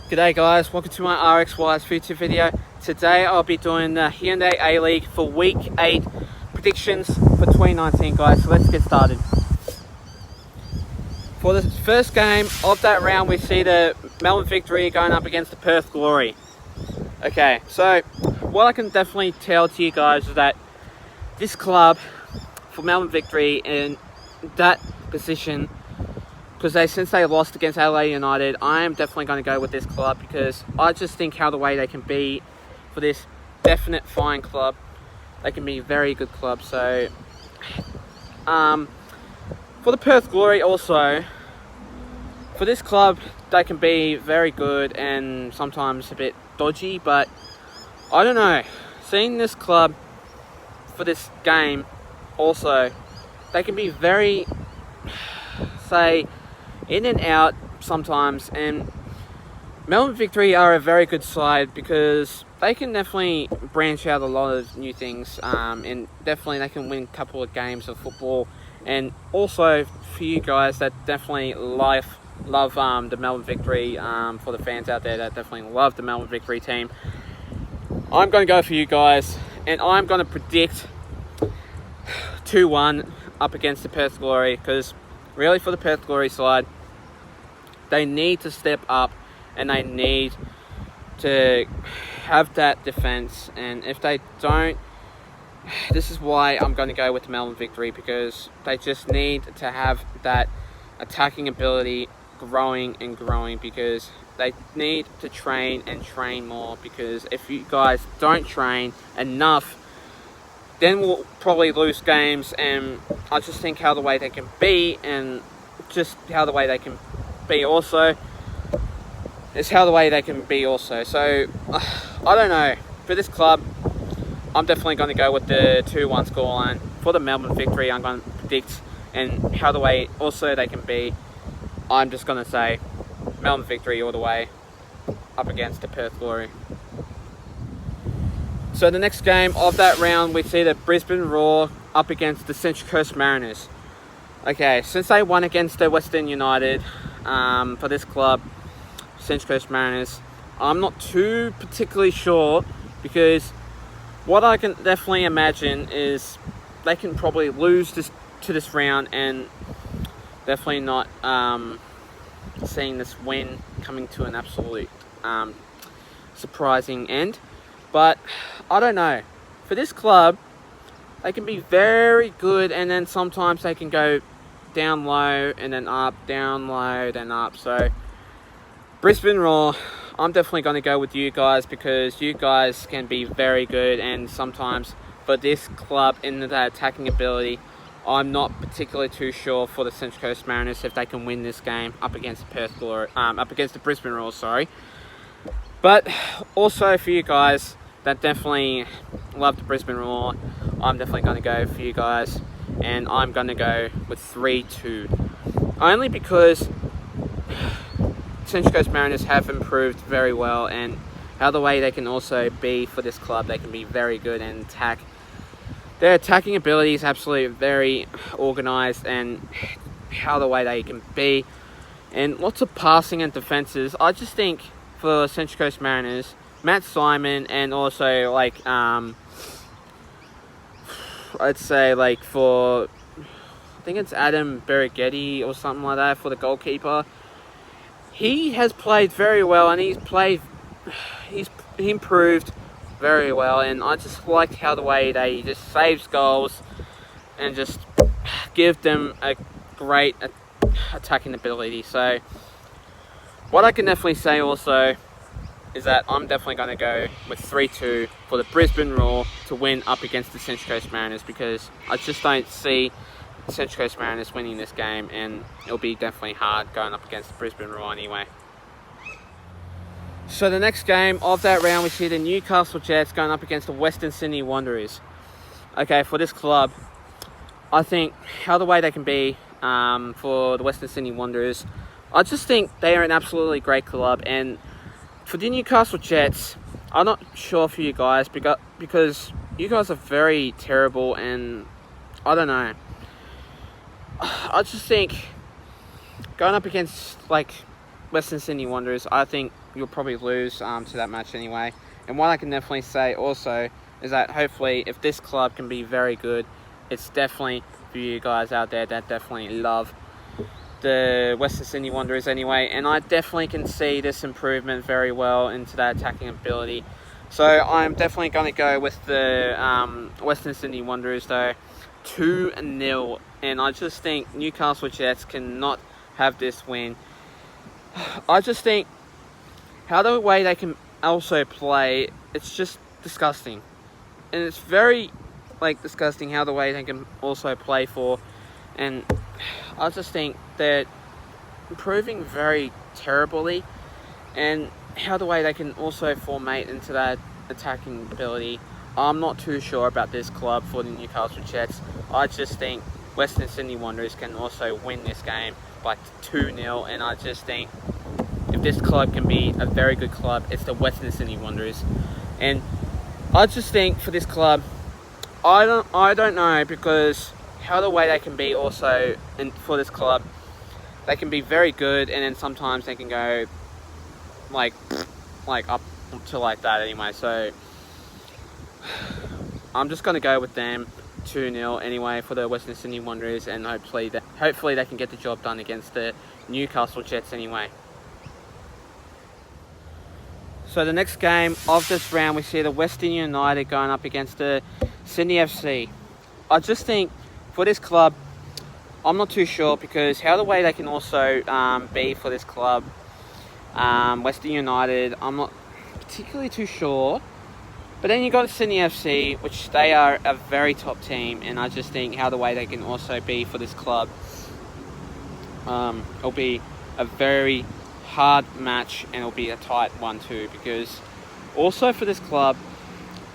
G'day guys, welcome to my Rxys future video. Today I'll be doing the Hyundai Aleague for week 8 predictions for 2019 guys, so let's get started. For the first game of that round we see the Melbourne Victory going up against the Perth Glory. Okay, so what I can definitely tell to you guys is that this club for Melbourne Victory in that position, because since they lost against Adelaide United, I am definitely going to go with this club because I just think how the way they can be for this definite fine club, they can be a very good club. So for the Perth Glory also, for this club they can be very good and sometimes a bit dodgy, but I don't know, seeing this club for this game also, they can be very, say, in and out sometimes, and Melbourne Victory are a very good side because they can definitely branch out a lot of new things, and definitely they can win a couple of games of football. And also for you guys that definitely love the Melbourne Victory, for the fans out there that definitely love the Melbourne Victory team, I'm going to go for you guys and I'm going to predict 2-1 up against the Perth Glory, because really for the Perth Glory side, they need to step up and they need to have that defense, and if they don't, this is why I'm going to go with the Melbourne Victory, because they just need to have that attacking ability growing and growing, because they need to train and train more, because if you guys don't train enough, then we'll probably lose games. And I just think how the way they can be, and just how the way they can be also, is how the way they can be also. So I don't know, for this club I'm definitely going to go with the 2-1 scoreline. For the Melbourne Victory I'm going to predict, and how the way also they can be, I'm just going to say Melbourne Victory all the way up against the Perth Glory. So the next game of that round we see the Brisbane Roar up against the Central Coast Mariners. Okay, since they won against the Western United, for this club, Central Coast Mariners, I'm not too particularly sure, because what I can definitely imagine is they can probably lose to this round, and definitely not seeing this win coming to an absolute surprising end. But I don't know, for this club they can be very good, and then sometimes they can go down low and then up, down low then up. So Brisbane Roar, I'm definitely going to go with you guys, because you guys can be very good, and sometimes for this club in that attacking ability, I'm not particularly too sure for the Central Coast Mariners if they can win this game up against the Perth Glory, up against the Brisbane Roar, sorry. But also for you guys that definitely love the Brisbane Roar, I'm definitely going to go for you guys, and I'm going to go with 3-2. Only because Central Coast Mariners have improved very well, and how the way they can also be for this club, they can be very good and attack. Their attacking ability is absolutely very organised, and how the way they can be, and lots of passing and defences. I just think for Central Coast Mariners, Matt Simon, and also like I'd say like for, I think it's Adam Berrigetti or something like that for the goalkeeper. He has played very well, and he improved very well, and I just like how the way they just saves goals and just give them a great attacking ability. So what I can definitely say also is that I'm definitely going to go with 3-2 for the Brisbane Roar to win up against the Central Coast Mariners, because I just don't see the Central Coast Mariners winning this game, and it'll be definitely hard going up against the Brisbane Roar anyway. So the next game of that round we see the Newcastle Jets going up against the Western Sydney Wanderers. Okay, for this club, I think how the way they can be, for the Western Sydney Wanderers, I just think they are an absolutely great club. And for the Newcastle Jets, I'm not sure for you guys, because you guys are very terrible, and I don't know. I just think going up against like Western Sydney Wanderers, I think you'll probably lose to that match anyway. And what I can definitely say also is that hopefully if this club can be very good, it's definitely for you guys out there that definitely love the Western Sydney Wanderers anyway. And I definitely can see this improvement very well into that attacking ability. So I'm definitely going to go with the Western Sydney Wanderers though, 2-0. And I just think Newcastle Jets cannot have this win. I just think how the way they can also play, it's just disgusting. And it's very disgusting how the way they can also play for. And I just think they're improving very terribly. And how the way they can also formate into that attacking ability, I'm not too sure about this club for the Newcastle Jets. I just think Western Sydney Wanderers can also win this game by 2-0. And I just think if this club can be a very good club, it's the Western Sydney Wanderers. And I just think for this club, I don't know, because how the way they can be also, and for this club, they can be very good, and then sometimes they can go like up to like that anyway. So I'm just gonna go with them 2-0 anyway for the Western Sydney Wanderers, and hopefully they can get the job done against the Newcastle Jets anyway. So the next game of this round, we see the Western United going up against the Sydney FC. I just think for this club, I'm not too sure, because how the way they can also be for this club, Western United, I'm not particularly too sure. But then you got Sydney FC, which they are a very top team, and I just think how the way they can also be for this club, it'll be a very hard match, and it'll be a tight one too, because also for this club,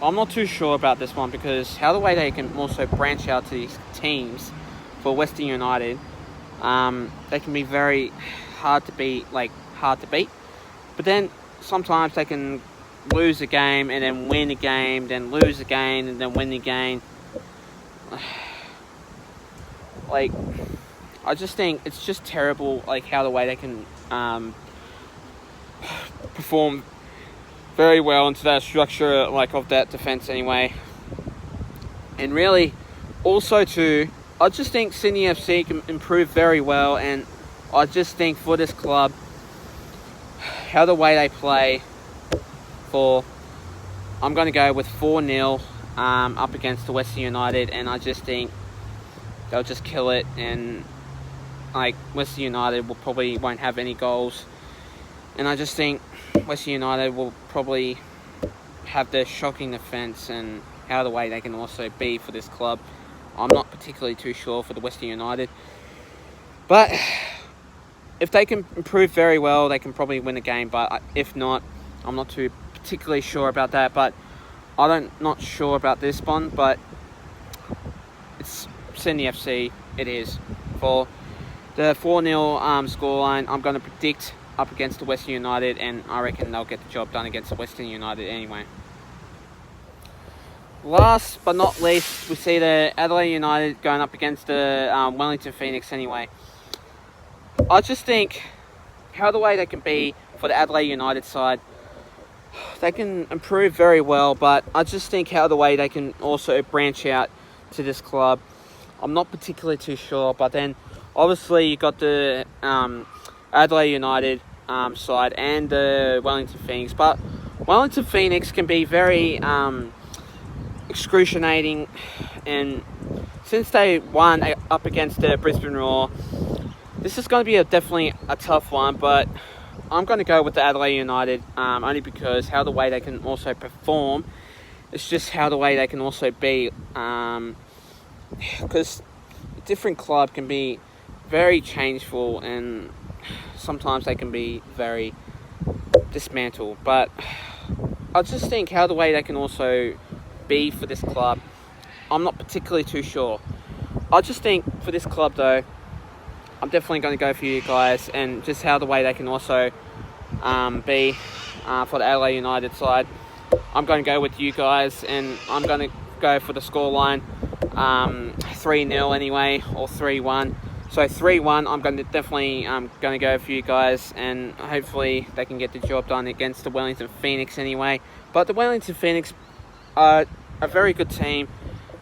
I'm not too sure about this one, because how the way they can also branch out to these teams for Western United, they can be very hard to beat, but then sometimes they can lose a game and then win a game, then lose a game and then win a game. I just think it's just terrible, how the way they can perform very well into that structure of that defense anyway. And really also too, I just think Sydney FC can improve very well, and I just think for this club, how the way they play I'm going to go with 4-0 up against the Western United, and I just think they'll just kill it, and Western United won't have any goals. And I just think Western United will probably have their shocking defence, and how the way they can also be for this club, I'm not particularly too sure for the Western United. But if they can improve very well, they can probably win a game. But if not, I'm not too particularly sure about that. But I'm not sure about this one. But it's Sydney FC. It is. For the 4-0 scoreline, I'm going to predict up against the Western United, and I reckon they'll get the job done against the Western United anyway. Last but not least, we see the Adelaide United going up against the Wellington Phoenix anyway. I just think how the way they can be for the Adelaide United side, they can improve very well, but I just think how the way they can also branch out to this club, I'm not particularly too sure. But then obviously you got the Adelaide United side and the Wellington Phoenix, but Wellington Phoenix can be very excruciating, and since they won up against the Brisbane Roar, this is going to be definitely a tough one. But I'm going to go with the Adelaide United, only because how the way they can also perform, it's just how the way they can also be, because a different club can be very changeful, and sometimes they can be very dismantled. But I just think how the way they can also be for this club, I'm not particularly too sure. I just think for this club though, I'm definitely going to go for you guys, and just how the way they can also be for the Adelaide United side, I'm going to go with you guys, and I'm going to go for the scoreline 3-0 anyway, or 3-1. So 3-1, I'm definitely going to go for you guys, and hopefully they can get the job done against the Wellington Phoenix anyway. But the Wellington Phoenix are a very good team,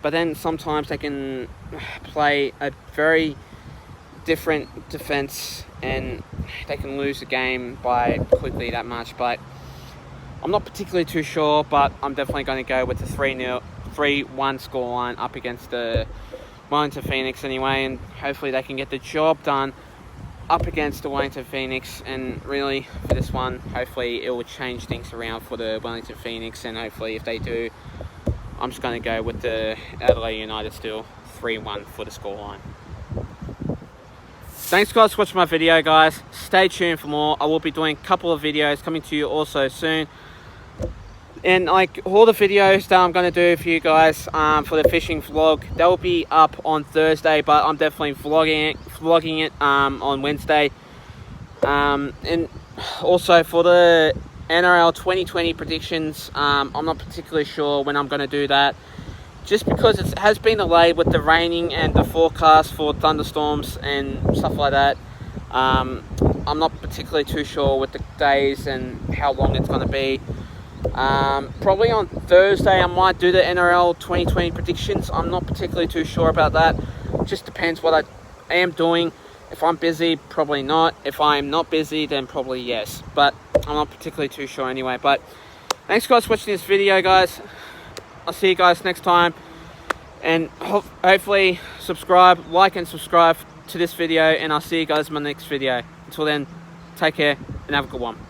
but then sometimes they can play a very different defense and they can lose the game by quickly that much. But I'm not particularly too sure, but I'm definitely going to go with the 3-1 scoreline up against the Wellington Phoenix anyway, and hopefully they can get the job done up against the Wellington Phoenix. And really for this one, hopefully it will change things around for the Wellington Phoenix, and hopefully if they do, I'm just going to go with the Adelaide United still 3-1 for the scoreline. Thanks guys for watching my video, guys. Stay tuned for more. I will be doing a couple of videos coming to you also soon. And like all the videos that I'm going to do for you guys for the fishing vlog, that will be up on Thursday, but I'm definitely vlogging it on Wednesday. And also for the NRL 2020 predictions, I'm not particularly sure when I'm going to do that, just because it has been delayed with the raining and the forecast for thunderstorms and stuff like that. I'm not particularly too sure with the days and how long it's going to be. Probably on Thursday I might do the NRL 2020 predictions. I'm not particularly too sure about that. Just depends what I am doing. If I'm busy, probably not. If I'm not busy, then probably yes. But I'm not particularly too sure anyway. But thanks guys for watching this video, guys. I'll see you guys next time. And hopefully like and subscribe to this video. And I'll see you guys in my next video. Until then, take care and have a good one.